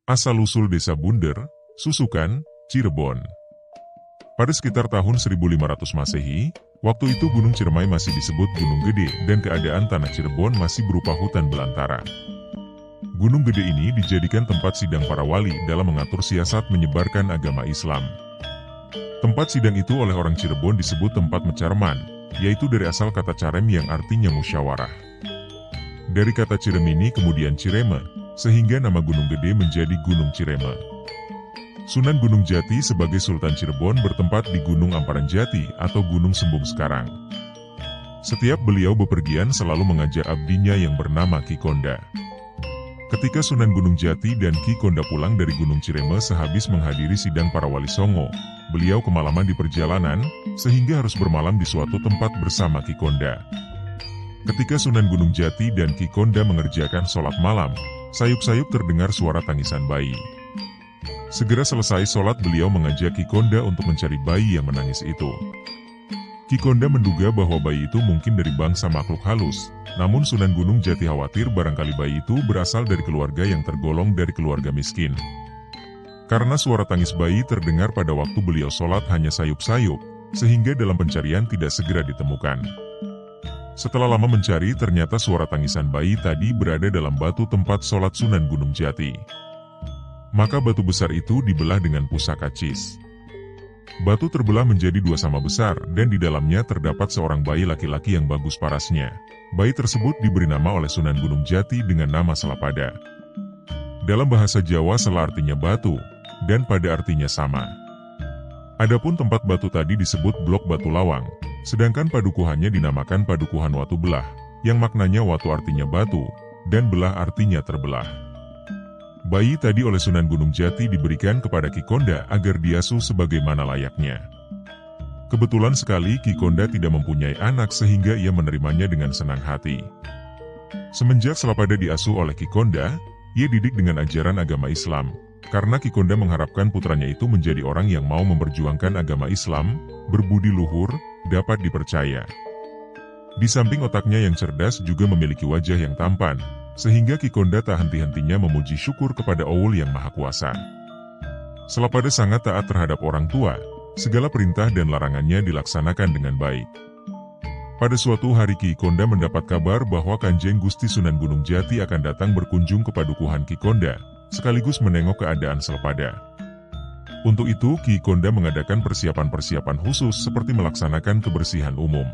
Asal-usul Desa Bunder, Susukan, Cirebon. Pada sekitar tahun 1500 Masehi, waktu itu Gunung Ciremai masih disebut Gunung Gede dan keadaan tanah Cirebon masih berupa hutan belantara. Gunung Gede ini dijadikan tempat sidang para wali dalam mengatur siasat menyebarkan agama Islam. Tempat sidang itu oleh orang Cirebon disebut tempat mencarman, yaitu dari asal kata carem yang artinya musyawarah. Dari kata cirem ini kemudian Cireme, sehingga nama Gunung Gede menjadi Gunung Cireme. Sunan Gunung Jati sebagai Sultan Cirebon bertempat di Gunung Amparan Jati atau Gunung Sembung sekarang. Setiap beliau bepergian selalu mengajak abdinya yang bernama Ki Konda. Ketika Sunan Gunung Jati dan Ki Konda pulang dari Gunung Cireme sehabis menghadiri sidang para wali songo, beliau kemalaman di perjalanan, sehingga harus bermalam di suatu tempat bersama Ki Konda. Ketika Sunan Gunung Jati dan Ki Konda mengerjakan sholat malam, sayup-sayup terdengar suara tangisan bayi. Segera selesai sholat beliau mengajak Ki Konda untuk mencari bayi yang menangis itu. Ki Konda menduga bahwa bayi itu mungkin dari bangsa makhluk halus, namun Sunan Gunung Jati khawatir barangkali bayi itu berasal dari keluarga yang tergolong dari keluarga miskin. Karena suara tangis bayi terdengar pada waktu beliau sholat hanya sayup-sayup, sehingga dalam pencarian tidak segera ditemukan. Setelah lama mencari, ternyata suara tangisan bayi tadi berada dalam batu tempat sholat Sunan Gunung Jati. Maka batu besar itu dibelah dengan pusaka cis. Batu terbelah menjadi dua sama besar dan di dalamnya terdapat seorang bayi laki-laki yang bagus parasnya. Bayi tersebut diberi nama oleh Sunan Gunung Jati dengan nama Selapada. Dalam bahasa Jawa Sela artinya batu, dan pada artinya sama. Adapun tempat batu tadi disebut Blok Batu Lawang, sedangkan padukuhannya dinamakan Padukuhan Watu Belah, yang maknanya watu artinya batu, dan belah artinya terbelah. Bayi tadi oleh Sunan Gunung Jati diberikan kepada Ki Konda agar diasuh sebagaimana layaknya. Kebetulan sekali Ki Konda tidak mempunyai anak sehingga ia menerimanya dengan senang hati. Semenjak Selapada diasuh oleh Ki Konda, ia didik dengan ajaran agama Islam, karena Ki Konda mengharapkan putranya itu menjadi orang yang mau memperjuangkan agama Islam, berbudi luhur, dapat dipercaya. Di samping otaknya yang cerdas juga memiliki wajah yang tampan, sehingga Ki Konda tak henti-hentinya memuji syukur kepada Owl yang Maha Kuasa. Selapada sangat taat terhadap orang tua, segala perintah dan larangannya dilaksanakan dengan baik. Pada suatu hari Ki Konda mendapat kabar bahwa Kanjeng Gusti Sunan Gunung Jati akan datang berkunjung ke padukuhan Ki Konda, sekaligus menengok keadaan Selapada. Untuk itu Ki Konda mengadakan persiapan-persiapan khusus seperti melaksanakan kebersihan umum.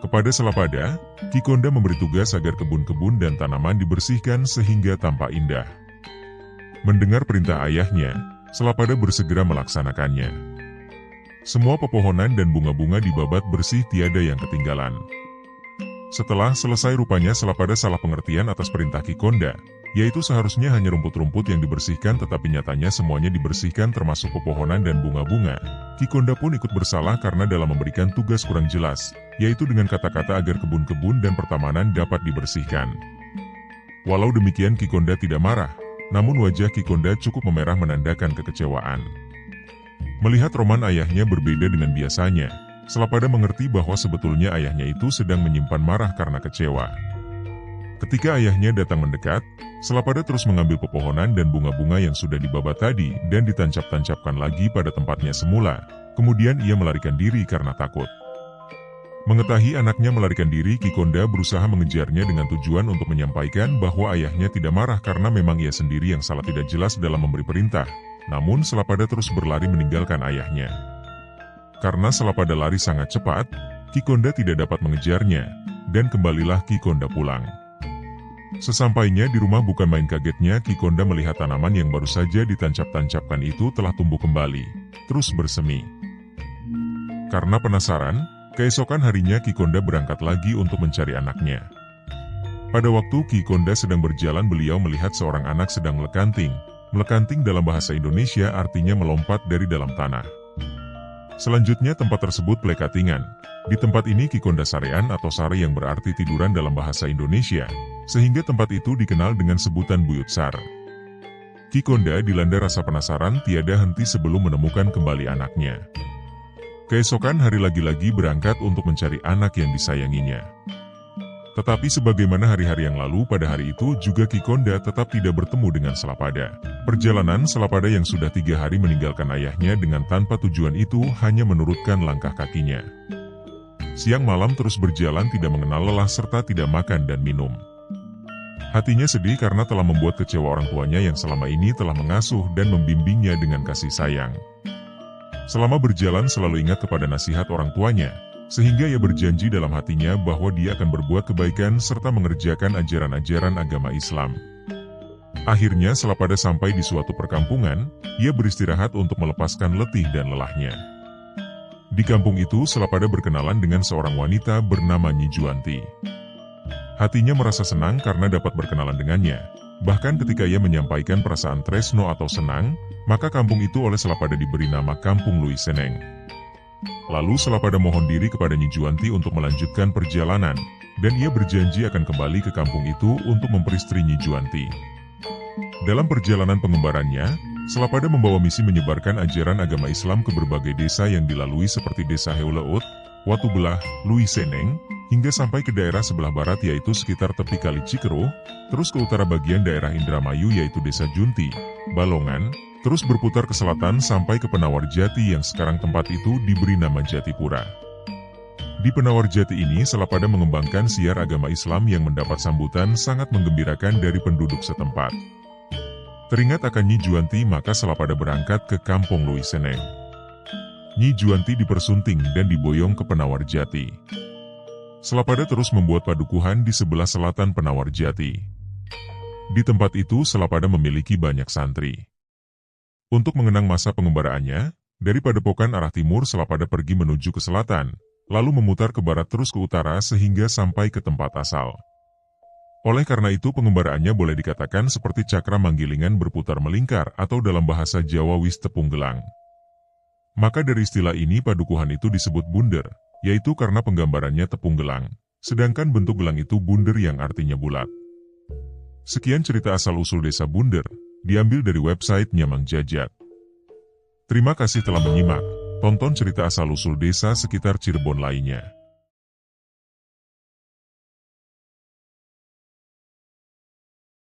Kepada Selapada, Ki Konda memberi tugas agar kebun-kebun dan tanaman dibersihkan sehingga tampak indah. Mendengar perintah ayahnya, Selapada bersegera melaksanakannya. Semua pepohonan dan bunga-bunga dibabat bersih tiada yang ketinggalan. Setelah selesai rupanya Selapada salah pengertian atas perintah Ki Konda, yaitu seharusnya hanya rumput-rumput yang dibersihkan tetapi nyatanya semuanya dibersihkan termasuk pepohonan dan bunga-bunga. Ki Konda pun ikut bersalah karena dalam memberikan tugas kurang jelas, yaitu dengan kata-kata agar kebun-kebun dan pertamanan dapat dibersihkan. Walau demikian Ki Konda tidak marah, namun wajah Ki Konda cukup memerah menandakan kekecewaan. Melihat roman ayahnya berbeda dengan biasanya, Selapada mengerti bahwa sebetulnya ayahnya itu sedang menyimpan marah karena kecewa. Ketika ayahnya datang mendekat, Selapada terus mengambil pepohonan dan bunga-bunga yang sudah dibabat tadi dan ditancap-tancapkan lagi pada tempatnya semula, kemudian ia melarikan diri karena takut. Mengetahui anaknya melarikan diri, Ki Konda berusaha mengejarnya dengan tujuan untuk menyampaikan bahwa ayahnya tidak marah karena memang ia sendiri yang salah tidak jelas dalam memberi perintah, namun Selapada terus berlari meninggalkan ayahnya. Karena Selapada lari sangat cepat, Ki Konda tidak dapat mengejarnya, dan kembalilah Ki Konda pulang. Sesampainya di rumah bukan main kagetnya Ki Konda melihat tanaman yang baru saja ditancap-tancapkan itu telah tumbuh kembali, terus bersemi. Karena penasaran, keesokan harinya Ki Konda berangkat lagi untuk mencari anaknya. Pada waktu Ki Konda sedang berjalan beliau melihat seorang anak sedang melekanting. Melekanting dalam bahasa Indonesia artinya melompat dari dalam tanah. Selanjutnya tempat tersebut plekatingan. Di tempat ini Ki Konda sarean atau sare yang berarti tiduran dalam bahasa Indonesia, sehingga tempat itu dikenal dengan sebutan Buyut Sar. Ki Konda dilanda rasa penasaran tiada henti sebelum menemukan kembali anaknya. Keesokan hari lagi-lagi berangkat untuk mencari anak yang disayanginya. Tetapi sebagaimana hari-hari yang lalu, pada hari itu juga Kikonda tetap tidak bertemu dengan Salapada. Perjalanan Salapada yang sudah 3 hari meninggalkan ayahnya dengan tanpa tujuan itu hanya menurutkan langkah kakinya. Siang malam terus berjalan tidak mengenal lelah serta tidak makan dan minum. Hatinya sedih karena telah membuat kecewa orang tuanya yang selama ini telah mengasuh dan membimbingnya dengan kasih sayang. Selama berjalan selalu ingat kepada nasihat orang tuanya, sehingga ia berjanji dalam hatinya bahwa dia akan berbuat kebaikan serta mengerjakan ajaran-ajaran agama Islam. Akhirnya Salapada sampai di suatu perkampungan, ia beristirahat untuk melepaskan letih dan lelahnya. Di kampung itu Salapada berkenalan dengan seorang wanita bernama Nyi Juanti. Hatinya merasa senang karena dapat berkenalan dengannya. Bahkan ketika ia menyampaikan perasaan tresno atau senang, maka kampung itu oleh Salapada diberi nama Kampung Luiseneng. Lalu Salapada mohon diri kepada Nyi Juanti untuk melanjutkan perjalanan, dan ia berjanji akan kembali ke kampung itu untuk memperistri Nyi Juanti. Dalam perjalanan pengembarannya, Salapada membawa misi menyebarkan ajaran agama Islam ke berbagai desa yang dilalui seperti Desa Heuleut, Watubelah, Luiseneng, hingga sampai ke daerah sebelah barat yaitu sekitar tepi Kali Cikeruh, terus ke utara bagian daerah Indramayu yaitu Desa Junti, Balongan, terus berputar ke selatan sampai ke Penawar Jati yang sekarang tempat itu diberi nama Jatipura. Di Penawar Jati ini Salapada mengembangkan siar agama Islam yang mendapat sambutan sangat menggembirakan dari penduduk setempat. Teringat akan Nyi Juanti maka Salapada berangkat ke Kampung Luiseneng. Nyi Juanti dipersunting dan diboyong ke Penawar Jati. Salapada terus membuat padukuhan di sebelah selatan Penawar Jati. Di tempat itu Salapada memiliki banyak santri. Untuk mengenang masa pengembaraannya, dari Padepokan arah timur Salapada pergi menuju ke selatan, lalu memutar ke barat terus ke utara sehingga sampai ke tempat asal. Oleh karena itu pengembaraannya boleh dikatakan seperti cakra manggilingan berputar melingkar atau dalam bahasa Jawa wis tepung gelang. Maka dari istilah ini padukuhan itu disebut bunder, yaitu karena penggambarannya tepung gelang, sedangkan bentuk gelang itu bunder yang artinya bulat. Sekian cerita asal-usul desa Bunder, diambil dari website Nyamang Jajak. Terima kasih telah menyimak, tonton cerita asal-usul desa sekitar Cirebon lainnya.